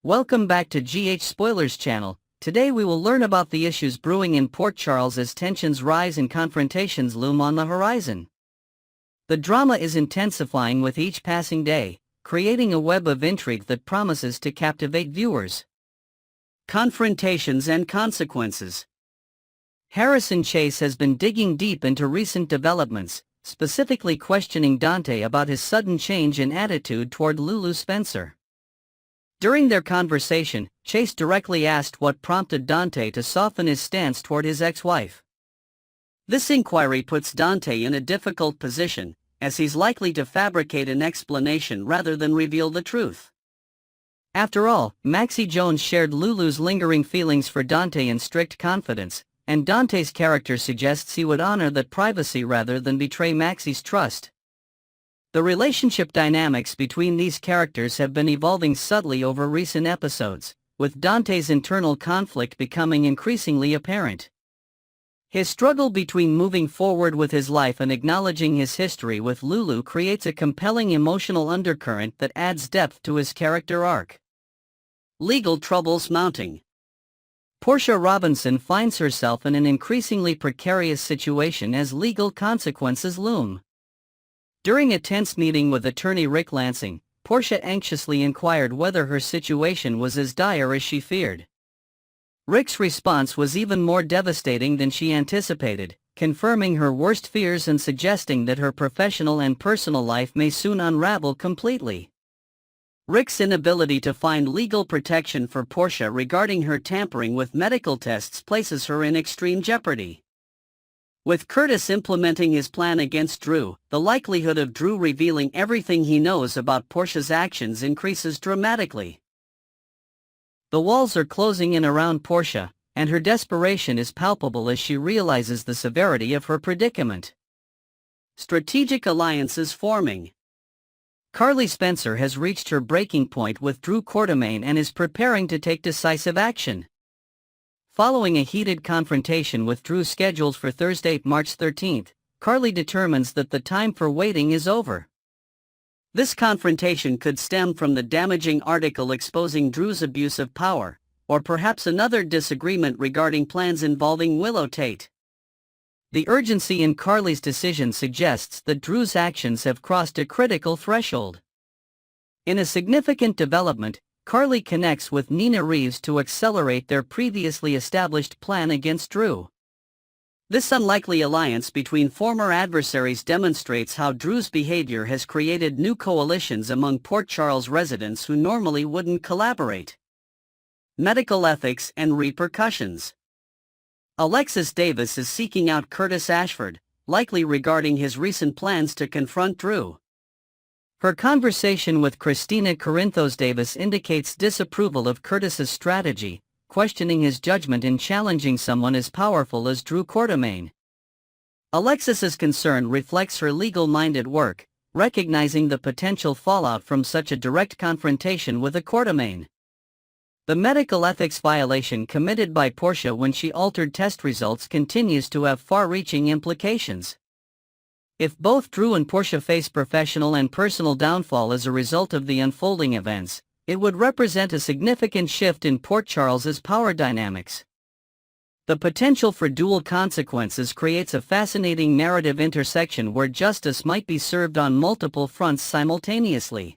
Welcome back to GH Spoilers channel. Today we will learn about the issues brewing in Port Charles as tensions rise and confrontations loom on the horizon. The drama is intensifying with each passing day, creating a web of intrigue that promises to captivate viewers. Confrontations and consequences. Harrison Chase has been digging deep into recent developments, specifically questioning Dante about his sudden change in attitude toward Lulu Spencer. During their conversation, Chase directly asked what prompted Dante to soften his stance toward his ex-wife. This inquiry puts Dante in a difficult position, as he's likely to fabricate an explanation rather than reveal the truth. After all, Maxie Jones shared Lulu's lingering feelings for Dante in strict confidence, and Dante's character suggests he would honor that privacy rather than betray Maxie's trust. The relationship dynamics between these characters have been evolving subtly over recent episodes, with Dante's internal conflict becoming increasingly apparent. His struggle between moving forward with his life and acknowledging his history with Lulu creates a compelling emotional undercurrent that adds depth to his character arc. Legal troubles mounting. Portia Robinson finds herself in an increasingly precarious situation as legal consequences loom. During a tense meeting with attorney Rick Lansing, Portia anxiously inquired whether her situation was as dire as she feared. Rick's response was even more devastating than she anticipated, confirming her worst fears and suggesting that her professional and personal life may soon unravel completely. Rick's inability to find legal protection for Portia regarding her tampering with medical tests places her in extreme jeopardy. With Curtis implementing his plan against Drew, the likelihood of Drew revealing everything he knows about Portia's actions increases dramatically. The walls are closing in around Portia, and her desperation is palpable as she realizes the severity of her predicament. Strategic alliances forming. Carly Spencer has reached her breaking point with Drew Quartermaine and is preparing to take decisive action. Following a heated confrontation with Drew scheduled for Thursday, March 13, Carly determines that the time for waiting is over. This confrontation could stem from the damaging article exposing Drew's abuse of power, or perhaps another disagreement regarding plans involving Willow Tate. The urgency in Carly's decision suggests that Drew's actions have crossed a critical threshold. In a significant development, Carly connects with Nina Reeves to accelerate their previously established plan against Drew. This unlikely alliance between former adversaries demonstrates how Drew's behavior has created new coalitions among Port Charles residents who normally wouldn't collaborate. Medical ethics and repercussions. Alexis Davis is seeking out Curtis Ashford, likely regarding his recent plans to confront Drew. Her conversation with Christina Corinthos Davis indicates disapproval of Curtis's strategy, questioning his judgment in challenging someone as powerful as Drew Quartermaine. Alexis's concern reflects her legal-minded work, recognizing the potential fallout from such a direct confrontation with a Quartermaine. The medical ethics violation committed by Portia when she altered test results continues to have far-reaching implications. If both Drew and Portia face professional and personal downfall as a result of the unfolding events, it would represent a significant shift in Port Charles's power dynamics. The potential for dual consequences creates a fascinating narrative intersection where justice might be served on multiple fronts simultaneously.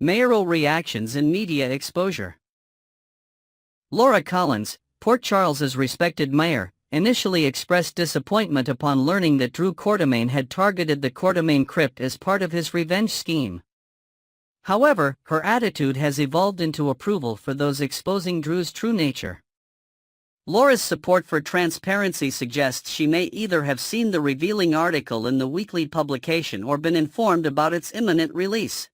Mayoral reactions and media exposure. Laura Collins, Port Charles's respected mayor, initially expressed disappointment upon learning that Drew Quartermaine had targeted the Quartermaine crypt as part of his revenge scheme. However, her attitude has evolved into approval for those exposing Drew's true nature. Laura's support for transparency suggests she may either have seen the revealing article in the weekly publication or been informed about its imminent release.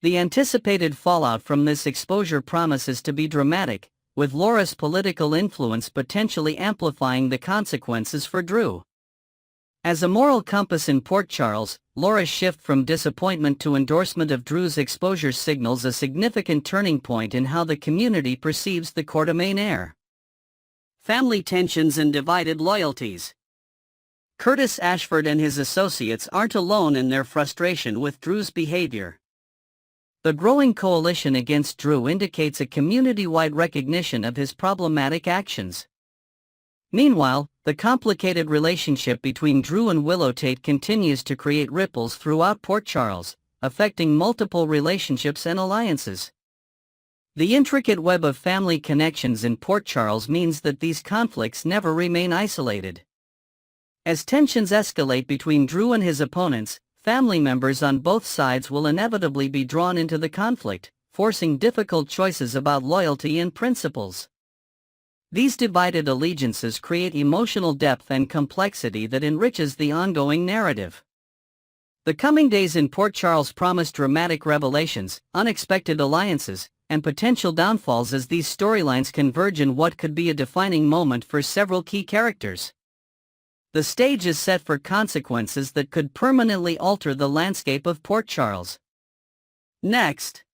The anticipated fallout from this exposure promises to be dramatic, with Laura's political influence potentially amplifying the consequences for Drew. As a moral compass in Port Charles, Laura's shift from disappointment to endorsement of Drew's exposure signals a significant turning point in how the community perceives the Quartermaine heir. Family tensions and divided loyalties. Curtis Ashford and his associates aren't alone in their frustration with Drew's behavior. The growing coalition against Drew indicates a community-wide recognition of his problematic actions. Meanwhile, the complicated relationship between Drew and Willow Tate continues to create ripples throughout Port Charles, affecting multiple relationships and alliances. The intricate web of family connections in Port Charles means that these conflicts never remain isolated. As tensions escalate between Drew and his opponents, family members on both sides will inevitably be drawn into the conflict, forcing difficult choices about loyalty and principles. These divided allegiances create emotional depth and complexity that enriches the ongoing narrative. The coming days in Port Charles promise dramatic revelations, unexpected alliances, and potential downfalls as these storylines converge in what could be a defining moment for several key characters. The stage is set for consequences that could permanently alter the landscape of Port Charles. Next,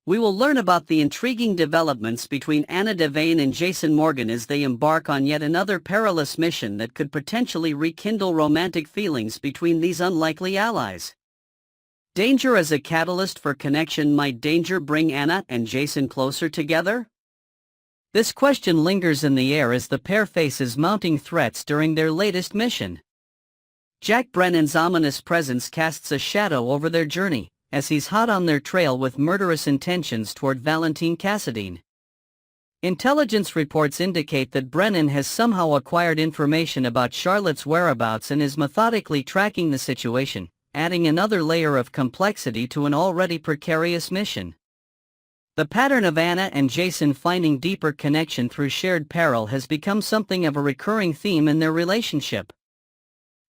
we will learn about the intriguing developments between Anna Devane and Jason Morgan as they embark on yet another perilous mission that could potentially rekindle romantic feelings between these unlikely allies. Danger as a catalyst for connection. Might danger bring Anna and Jason closer together? This question lingers in the air as the pair faces mounting threats during their latest mission. Jack Brennan's ominous presence casts a shadow over their journey, as he's hot on their trail with murderous intentions toward Valentine Cassadine. Intelligence reports indicate that Brennan has somehow acquired information about Charlotte's whereabouts and is methodically tracking the situation, adding another layer of complexity to an already precarious mission. The pattern of Anna and Jason finding deeper connection through shared peril has become something of a recurring theme in their relationship.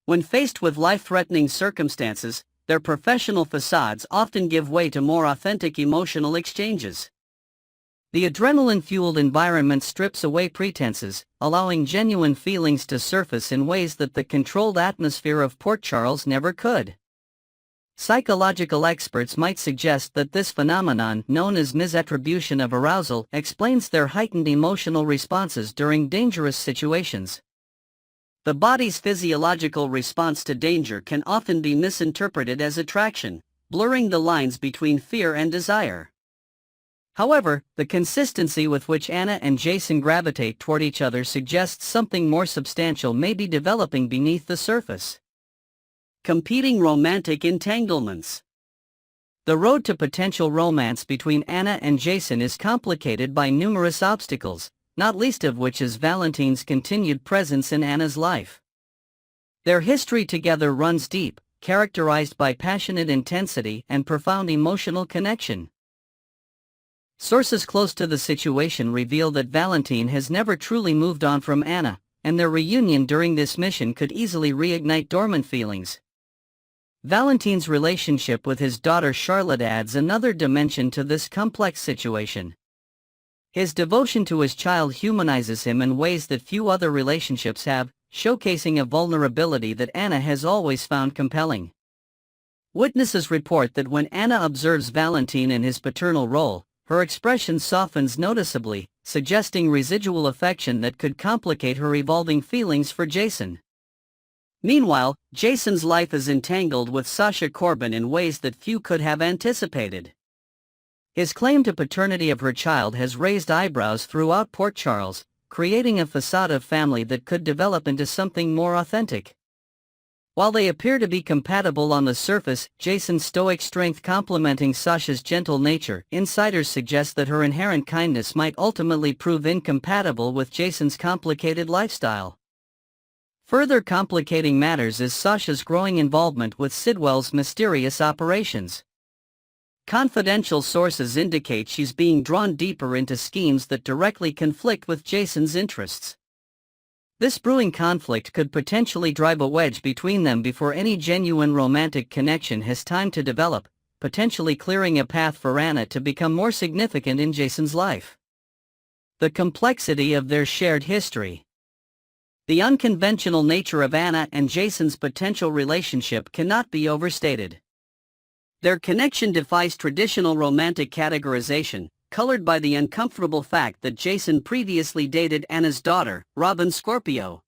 When faced with life-threatening circumstances, their professional facades often give way to more authentic emotional exchanges. The adrenaline-fueled environment strips away pretenses, allowing genuine feelings to surface in ways that the controlled atmosphere of Port Charles never could. Psychological experts might suggest that this phenomenon, known as misattribution of arousal, explains their heightened emotional responses during dangerous situations. The body's physiological response to danger can often be misinterpreted as attraction, blurring the lines between fear and desire. However, the consistency with which Anna and Jason gravitate toward each other suggests something more substantial may be developing beneath the surface. Competing romantic entanglements. The road to potential romance between Anna and Jason is complicated by numerous obstacles, not least of which is Valentine's continued presence in Anna's life. Their history together runs deep, characterized by passionate intensity and profound emotional connection. Sources close to the situation reveal that Valentine has never truly moved on from Anna, and their reunion during this mission could easily reignite dormant feelings. Valentine's relationship with his daughter Charlotte adds another dimension to this complex situation. His devotion to his child humanizes him in ways that few other relationships have, showcasing a vulnerability that Anna has always found compelling. Witnesses report that when Anna observes Valentine in his paternal role, her expression softens noticeably, suggesting residual affection that could complicate her evolving feelings for Jason. Meanwhile, Jason's life is entangled with Sasha Corbin in ways that few could have anticipated. His claim to paternity of her child has raised eyebrows throughout Port Charles, creating a facade of family that could develop into something more authentic. While they appear to be compatible on the surface, Jason's stoic strength complementing Sasha's gentle nature, insiders suggest that her inherent kindness might ultimately prove incompatible with Jason's complicated lifestyle. Further complicating matters is Sasha's growing involvement with Sidwell's mysterious operations. Confidential sources indicate she's being drawn deeper into schemes that directly conflict with Jason's interests. This brewing conflict could potentially drive a wedge between them before any genuine romantic connection has time to develop, potentially clearing a path for Anna to become more significant in Jason's life. The complexity of their shared history. The unconventional nature of Anna and Jason's potential relationship cannot be overstated. Their connection defies traditional romantic categorization, colored by the uncomfortable fact that Jason previously dated Anna's daughter, Robin Scorpio.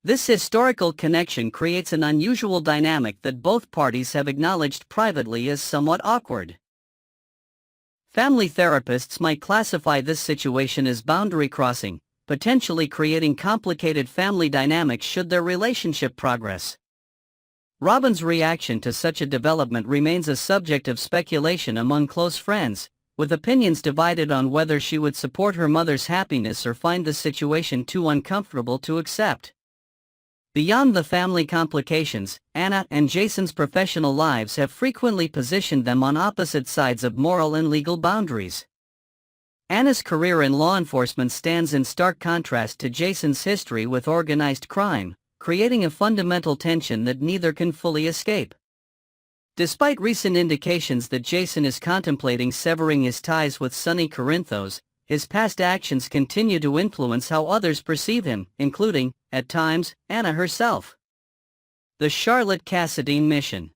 This historical connection creates an unusual dynamic that both parties have acknowledged privately as somewhat awkward. Family therapists might classify this situation as boundary crossing, potentially creating complicated family dynamics should their relationship progress. Robin's reaction to such a development remains a subject of speculation among close friends, with opinions divided on whether she would support her mother's happiness or find the situation too uncomfortable to accept. Beyond the family complications, Anna and Jason's professional lives have frequently positioned them on opposite sides of moral and legal boundaries. Anna's career in law enforcement stands in stark contrast to Jason's history with organized crime, creating a fundamental tension that neither can fully escape. Despite recent indications that Jason is contemplating severing his ties with Sonny Corinthos, his past actions continue to influence how others perceive him, including, at times, Anna herself. The Charlotte Cassadine Mission.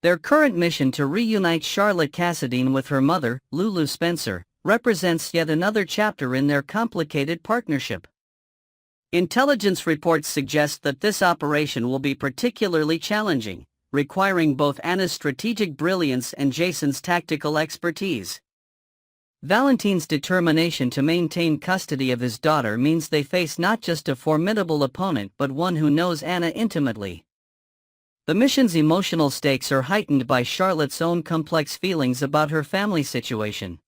Their current mission to reunite Charlotte Cassadine with her mother, Lulu Spencer, represents yet another chapter in their complicated partnership. Intelligence reports suggest that this operation will be particularly challenging, requiring both Anna's strategic brilliance and Jason's tactical expertise. Valentine's determination to maintain custody of his daughter means they face not just a formidable opponent but one who knows Anna intimately. The mission's emotional stakes are heightened by Charlotte's own complex feelings about her family situation.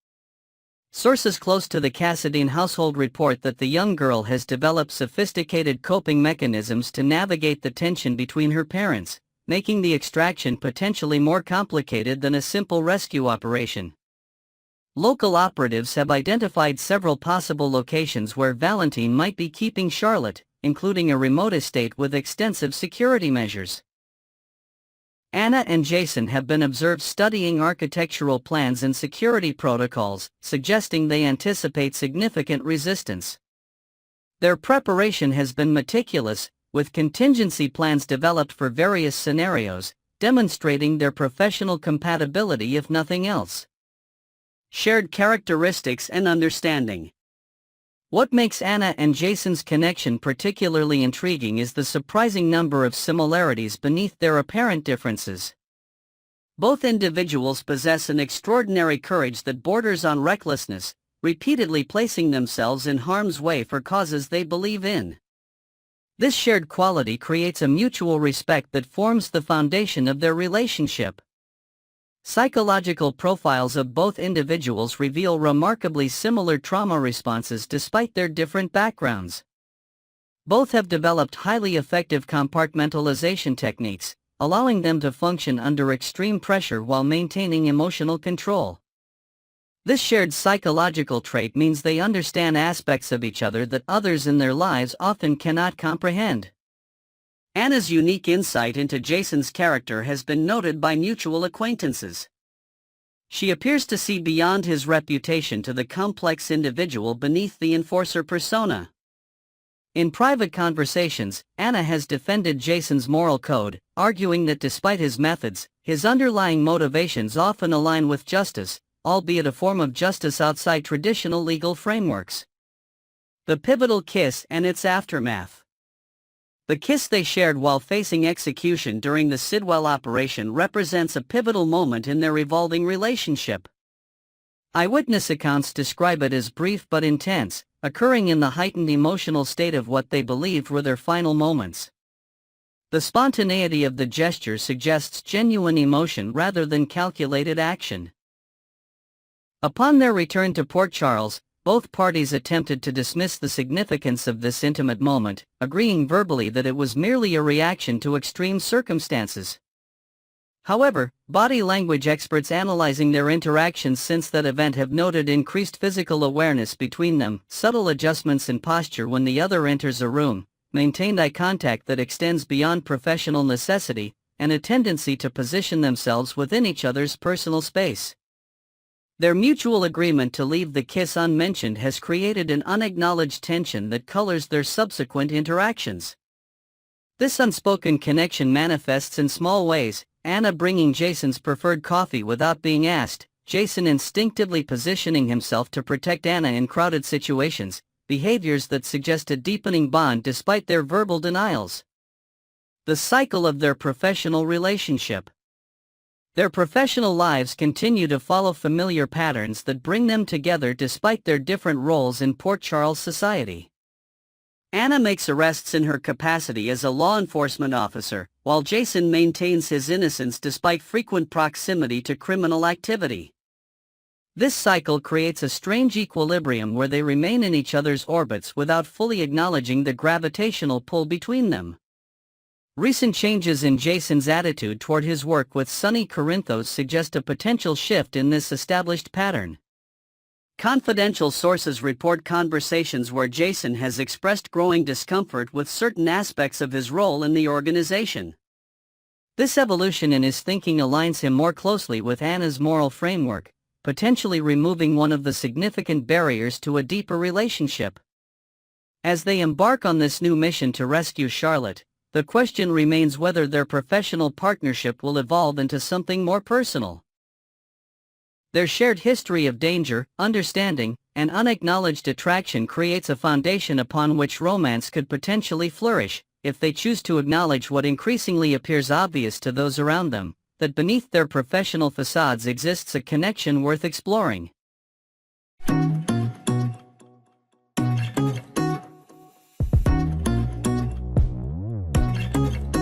Sources close to the Cassadine household report that the young girl has developed sophisticated coping mechanisms to navigate the tension between her parents, making the extraction potentially more complicated than a simple rescue operation. Local operatives have identified several possible locations where Valentine might be keeping Charlotte, including a remote estate with extensive security measures. Anna and Jason have been observed studying architectural plans and security protocols, suggesting they anticipate significant resistance. Their preparation has been meticulous, with contingency plans developed for various scenarios, demonstrating their professional compatibility if nothing else. Shared characteristics and understanding. What makes Anna and Jason's connection particularly intriguing is the surprising number of similarities beneath their apparent differences. Both individuals possess an extraordinary courage that borders on recklessness, repeatedly placing themselves in harm's way for causes they believe in. This shared quality creates a mutual respect that forms the foundation of their relationship. Psychological profiles of both individuals reveal remarkably similar trauma responses despite their different backgrounds. Both have developed highly effective compartmentalization techniques, allowing them to function under extreme pressure while maintaining emotional control. This shared psychological trait means they understand aspects of each other that others in their lives often cannot comprehend. Anna's unique insight into Jason's character has been noted by mutual acquaintances. She appears to see beyond his reputation to the complex individual beneath the enforcer persona. In private conversations, Anna has defended Jason's moral code, arguing that despite his methods, his underlying motivations often align with justice, albeit a form of justice outside traditional legal frameworks. The pivotal kiss and its aftermath. The kiss they shared while facing execution during the Sidwell operation represents a pivotal moment in their evolving relationship. Eyewitness accounts describe it as brief but intense, occurring in the heightened emotional state of what they believed were their final moments. The spontaneity of the gesture suggests genuine emotion rather than calculated action. Upon their return to Port Charles, both parties attempted to dismiss the significance of this intimate moment, agreeing verbally that it was merely a reaction to extreme circumstances. However, body language experts analyzing their interactions since that event have noted increased physical awareness between them, subtle adjustments in posture when the other enters a room, maintained eye contact that extends beyond professional necessity, and a tendency to position themselves within each other's personal space. Their mutual agreement to leave the kiss unmentioned has created an unacknowledged tension that colors their subsequent interactions. This unspoken connection manifests in small ways, Anna bringing Jason's preferred coffee without being asked, Jason instinctively positioning himself to protect Anna in crowded situations, behaviors that suggest a deepening bond despite their verbal denials. The cycle of their professional relationship. Their professional lives continue to follow familiar patterns that bring them together despite their different roles in Port Charles society. Anna makes arrests in her capacity as a law enforcement officer, while Jason maintains his innocence despite frequent proximity to criminal activity. This cycle creates a strange equilibrium where they remain in each other's orbits without fully acknowledging the gravitational pull between them. Recent changes in Jason's attitude toward his work with Sonny Corinthos suggest a potential shift in this established pattern. Confidential sources report conversations where Jason has expressed growing discomfort with certain aspects of his role in the organization. This evolution in his thinking aligns him more closely with Anna's moral framework, potentially removing one of the significant barriers to a deeper relationship. As they embark on this new mission to rescue Charlotte, the question remains whether their professional partnership will evolve into something more personal. Their shared history of danger, understanding, and unacknowledged attraction creates a foundation upon which romance could potentially flourish, if they choose to acknowledge what increasingly appears obvious to those around them, that beneath their professional facades exists a connection worth exploring.